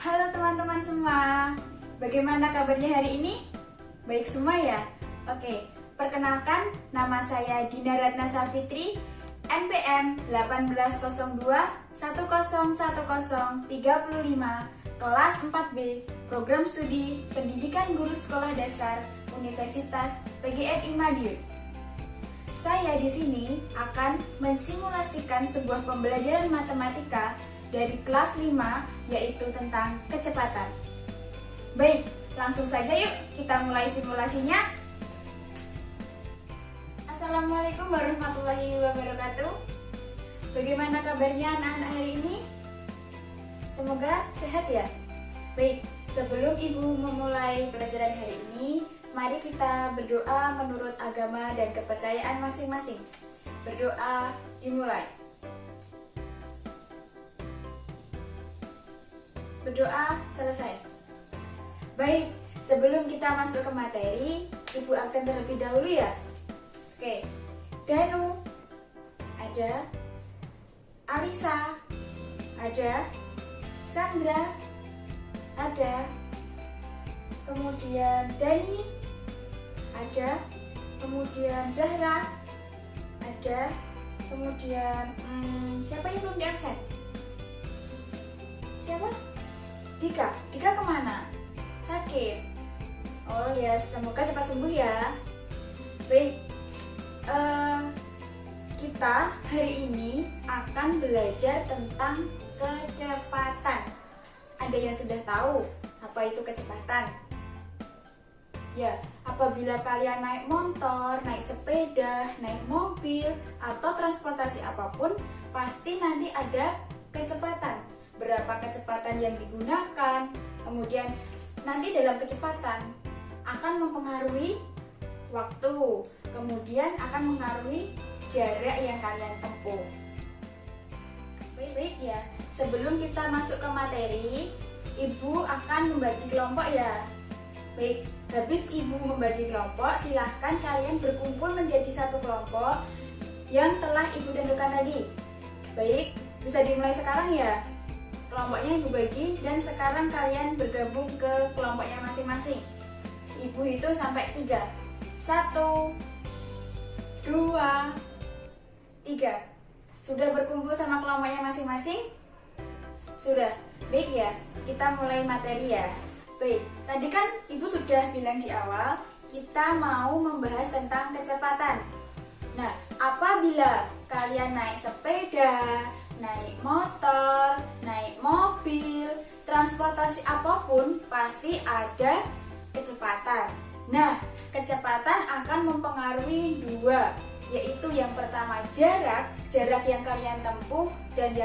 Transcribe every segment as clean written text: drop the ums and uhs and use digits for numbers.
Halo teman-teman semua, bagaimana kabarnya hari ini? Baik semua ya? Oke, perkenalkan nama saya Dina Ratna Safitri, NPM 1802 101035, kelas 4B, Program Studi Pendidikan Guru Sekolah Dasar Universitas PGRI Madiun. Saya di sini akan mensimulasikan sebuah pembelajaran matematika dari kelas 5, yaitu tentang kecepatan. Baik, langsung saja yuk kita mulai simulasinya. Assalamualaikum warahmatullahi wabarakatuh. Bagaimana kabarnya anak-anak hari ini? Semoga sehat ya. Baik, sebelum Ibu memulai pelajaran hari ini, mari kita berdoa menurut agama dan kepercayaan masing-masing. Berdoa dimulai. Berdoa selesai. Baik, sebelum kita masuk ke materi, Ibu absen terlebih dahulu ya. Oke, Danu, ada, Alisa, ada, Chandra, ada, kemudian Dani, ada, kemudian Zahra, ada, kemudian siapa yang belum diabsen? Siapa? Dika kemana? Sakit. Oh ya, semoga cepat sembuh ya. Baik, kita hari ini akan belajar tentang kecepatan. Ada yang sudah tahu apa itu kecepatan? Ya, apabila kalian naik motor, naik sepeda, naik mobil, atau transportasi apapun, pasti nanti ada kecepatan. Berapa kecepatan yang digunakan, kemudian nanti dalam kecepatan akan mempengaruhi waktu, kemudian akan mempengaruhi jarak yang kalian tempuh. Baik ya, sebelum kita masuk ke materi, Ibu akan membagi kelompok ya. Baik, habis Ibu membagi kelompok, silahkan kalian berkumpul menjadi satu kelompok yang telah Ibu tentukan tadi. Baik, bisa dimulai sekarang ya. Kelompoknya Ibu bagi dan sekarang kalian bergabung ke kelompoknya masing-masing. Ibu hitung sampai 3. 1, 2, 3. Sudah berkumpul sama kelompoknya masing-masing? Sudah. Baik ya, kita mulai materi ya. Baik, tadi kan Ibu sudah bilang di awal kita mau membahas tentang kecepatan. Nah, apabila kalian naik sepeda, naik motor, naik mobil, transportasi apapun pasti ada kecepatan. Nah, kecepatan akan mempengaruhi dua, yaitu yang pertama jarak yang kalian tempuh, dan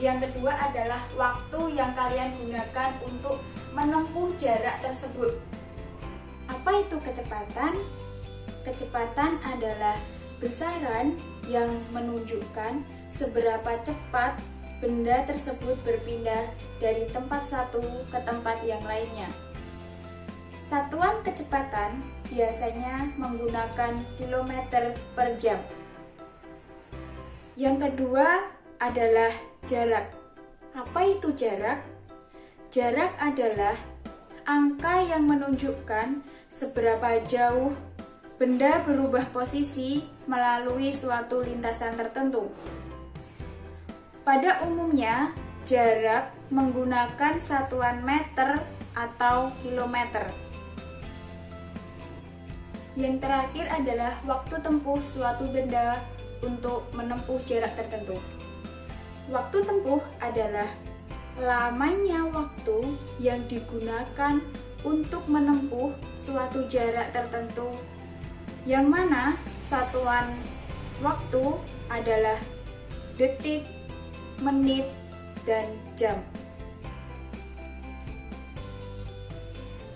yang kedua adalah waktu yang kalian gunakan untuk menempuh jarak tersebut. Apa itu kecepatan? Kecepatan adalah besaran yang menunjukkan seberapa cepat benda tersebut berpindah dari tempat satu ke tempat yang lainnya. Satuan kecepatan biasanya menggunakan kilometer per jam. Yang kedua adalah jarak. Apa itu jarak? Jarak adalah angka yang menunjukkan seberapa jauh benda berubah posisi melalui suatu lintasan tertentu. Pada umumnya, jarak menggunakan satuan meter atau kilometer. Yang terakhir adalah waktu tempuh suatu benda untuk menempuh jarak tertentu. Waktu tempuh adalah lamanya waktu yang digunakan untuk menempuh suatu jarak tertentu, yang mana satuan waktu adalah detik, menit, dan jam.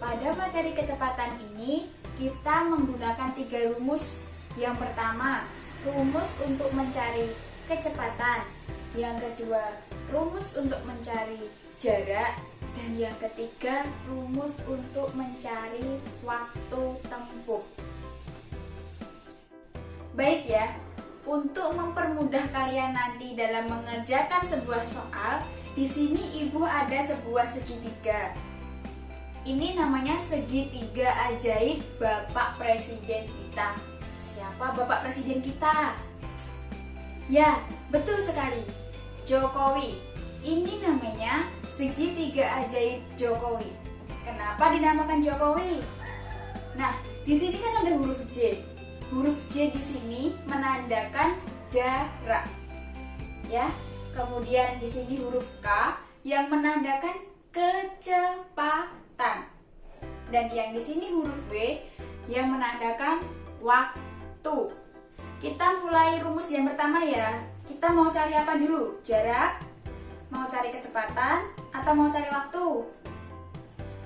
Pada materi kecepatan ini, kita menggunakan 3 rumus. Yang pertama, rumus untuk mencari kecepatan. Yang kedua, rumus untuk mencari jarak. Dan yang ketiga, rumus untuk mencari waktu tempuh. Baik ya, untuk mempermudah kalian nanti dalam mengerjakan sebuah soal, di sini ibu ada sebuah segitiga. Ini namanya segitiga ajaib Bapak Presiden kita. Siapa Bapak Presiden kita? Ya, betul sekali. Jokowi. Ini namanya segitiga ajaib Jokowi. Kenapa dinamakan Jokowi? Nah, di sini kan ada huruf J. Huruf J di sini menandakan jarak. Ya. Kemudian di sini huruf K yang menandakan kecepatan. Dan yang di sini huruf W yang menandakan waktu. Kita mulai rumus yang pertama ya. Kita mau cari apa dulu? Jarak, mau cari kecepatan, atau mau cari waktu?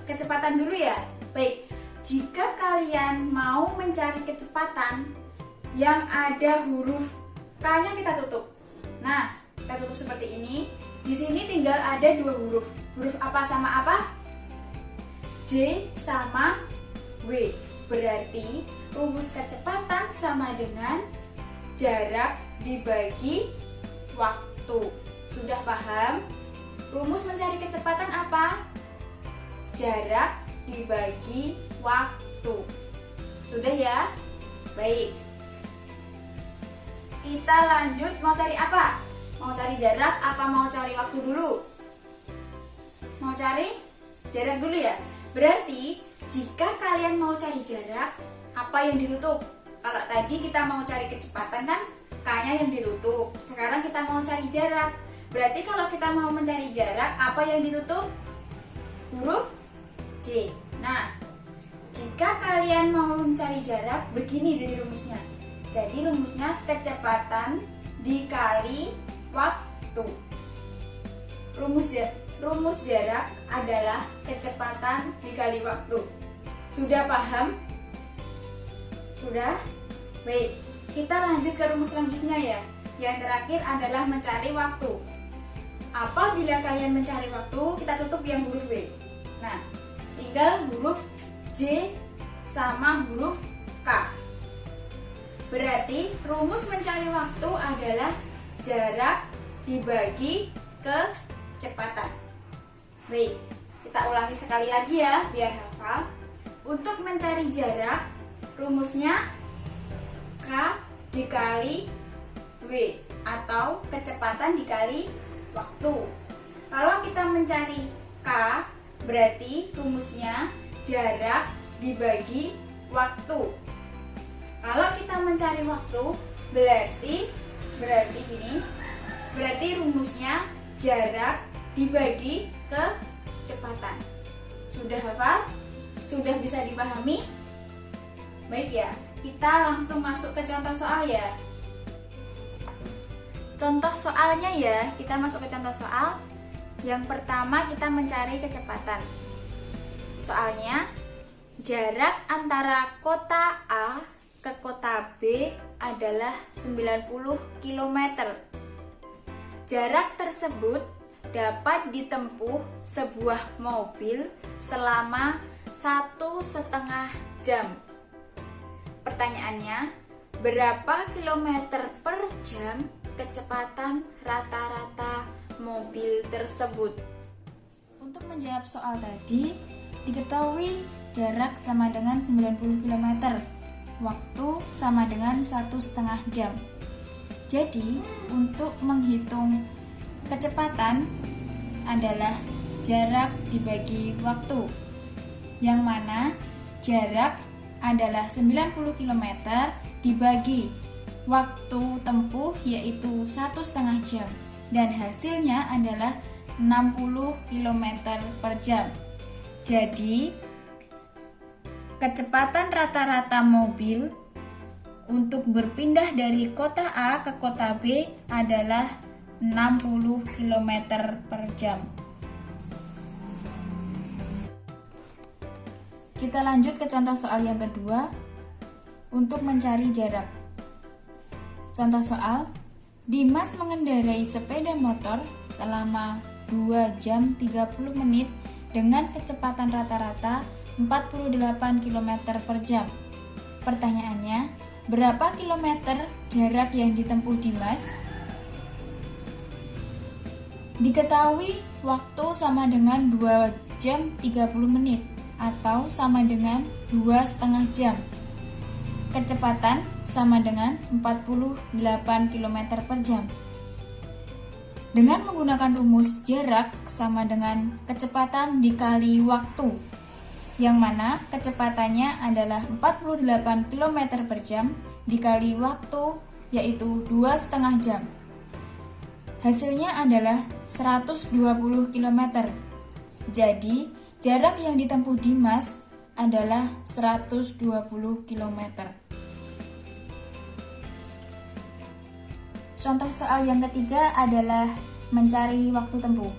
Kecepatan dulu ya. Baik, jika kalian mau mencari kecepatan yang ada huruf K-nya kita tutup. Nah, kita tutup seperti ini. Di sini tinggal ada dua huruf. Huruf apa sama apa? J sama W. Berarti rumus kecepatan sama dengan jarak dibagi waktu. Sudah paham? Rumus mencari kecepatan apa? Jarak dibagi waktu. Sudah ya? Baik. Kita lanjut, mau cari apa? Mau cari jarak apa mau cari waktu dulu? Mau cari jarak dulu ya? Berarti jika kalian mau cari jarak, apa yang ditutup? Kalau tadi kita mau cari kecepatan kan K-nya yang ditutup. Sekarang kita mau cari jarak. Berarti kalau kita mau mencari jarak, apa yang ditutup? Huruf J. Nah, jika kalian mau mencari jarak, begini jadi rumusnya. Jadi rumusnya kecepatan dikali waktu. Rumus jarak adalah kecepatan dikali waktu. Sudah paham? Sudah? Baik, kita lanjut ke rumus selanjutnya ya. Yang terakhir adalah mencari waktu. Apabila kalian mencari waktu, kita tutup yang huruf W. Nah, tinggal huruf J sama huruf K. Berarti rumus mencari waktu adalah jarak dibagi kecepatan. Baik, kita ulangi sekali lagi ya biar hafal. Untuk mencari jarak, rumusnya K dikali W atau kecepatan dikali waktu. Kalau kita mencari K, berarti rumusnya jarak dibagi waktu. Kalau kita mencari waktu, berarti ini, berarti rumusnya jarak dibagi kecepatan. Sudah hafal? Sudah bisa dipahami? Baik ya, kita langsung masuk ke contoh soal ya. Contoh soalnya ya, kita masuk ke contoh soal. Yang pertama kita mencari kecepatan. Soalnya, jarak antara kota A ke kota B adalah 90 km. Jarak tersebut dapat ditempuh sebuah mobil selama 1,5 jam. Pertanyaannya, berapa kilometer per jam kecepatan rata-rata mobil tersebut? Untuk menjawab soal tadi, diketahui jarak sama dengan 90 km, waktu sama dengan 1,5 jam. Jadi, untuk menghitung kecepatan adalah jarak dibagi waktu, yang mana jarak adalah 90 km dibagi waktu tempuh yaitu 1,5 jam, dan hasilnya adalah 60 km per jam. Jadi, kecepatan rata-rata mobil untuk berpindah dari kota A ke kota B adalah 60 km per jam. Kita lanjut ke contoh soal yang kedua untuk mencari jarak. Contoh soal, Dimas mengendarai sepeda motor selama 2 jam 30 menit dengan kecepatan rata-rata 48 km per jam. Pertanyaannya, berapa kilometer jarak yang ditempuh Dimas? Diketahui waktu sama dengan 2 jam 30 menit atau sama dengan 2,5 jam. Kecepatan sama dengan 48 km per jam. Dengan menggunakan rumus jarak sama dengan kecepatan dikali waktu, yang mana kecepatannya adalah 48 km per jam dikali waktu, yaitu 2,5 jam. Hasilnya adalah 120 km. Jadi, jarak yang ditempuh Dimas adalah 120 km. Contoh soal yang ketiga adalah mencari waktu tempuh.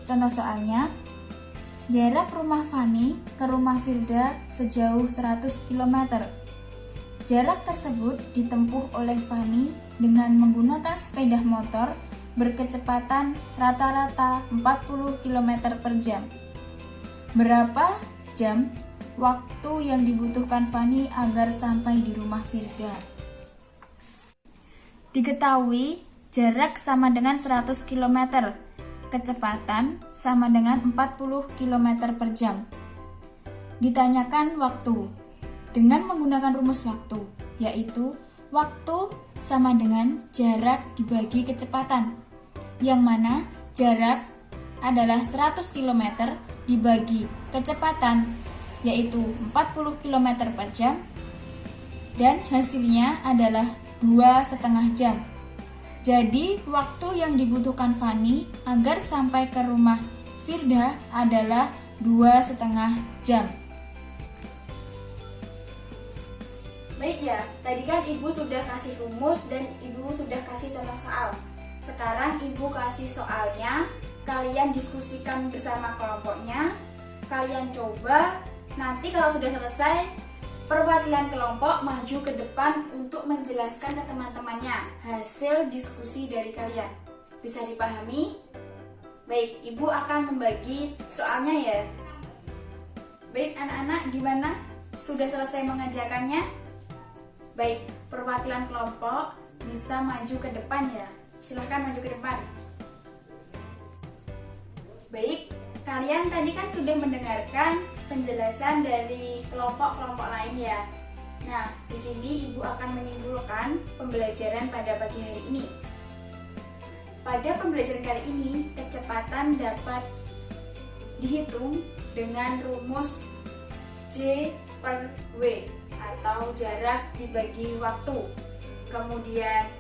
Contoh soalnya, jarak rumah Fani ke rumah Firda sejauh 100 km. Jarak tersebut ditempuh oleh Fani dengan menggunakan sepeda motor berkecepatan rata-rata 40 km per jam. Berapa jam waktu yang dibutuhkan Fani agar sampai di rumah Firda? Diketahui jarak sama dengan 100 km, kecepatan sama dengan 40 km per jam. Ditanyakan waktu dengan menggunakan rumus waktu, yaitu waktu sama dengan jarak dibagi kecepatan, yang mana jarak adalah 100 km dibagi kecepatan, yaitu 40 km per jam, dan hasilnya adalah 2,5 jam. Jadi, waktu yang dibutuhkan Fani agar sampai ke rumah Firda adalah 2,5 jam. Baik ya, tadi kan Ibu sudah kasih rumus dan Ibu sudah kasih contoh soal. Sekarang Ibu kasih soalnya, kalian diskusikan bersama kelompoknya, kalian coba, nanti kalau sudah selesai, perwakilan kelompok maju ke depan untuk menjelaskan ke teman-temannya hasil diskusi dari kalian. Bisa dipahami? Baik, Ibu akan membagi soalnya ya. Baik anak-anak, gimana? Sudah selesai mengerjakannya? Baik, perwakilan kelompok bisa maju ke depan ya. Silahkan maju ke depan. Baik, kalian tadi kan sudah mendengarkan penjelasan dari kelompok-kelompok lain ya. Nah, di sini Ibu akan menyimpulkan pembelajaran pada pagi hari ini. Pada pembelajaran kali ini, kecepatan dapat dihitung dengan rumus J per W atau jarak dibagi waktu. Kemudian,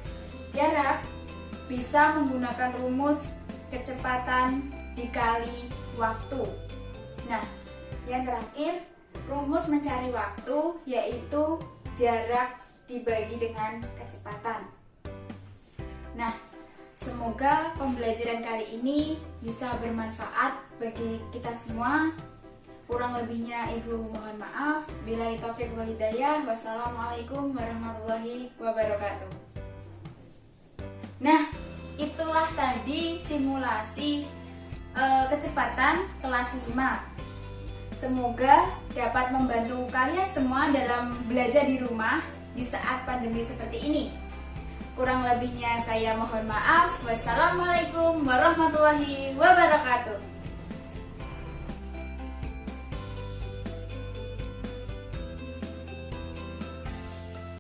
jarak bisa menggunakan rumus kecepatan dikali waktu. Nah, yang terakhir, rumus mencari waktu yaitu jarak dibagi dengan kecepatan. Nah, semoga pembelajaran kali ini bisa bermanfaat bagi kita semua. Kurang lebihnya Ibu mohon maaf. Billahi taufiq wal hidayah. Wassalamualaikum warahmatullahi wabarakatuh. Nah, itulah tadi simulasi kecepatan kelas 5. Semoga dapat membantu kalian semua dalam belajar di rumah di saat pandemi seperti ini. Kurang lebihnya saya mohon maaf. Wassalamualaikum warahmatullahi wabarakatuh.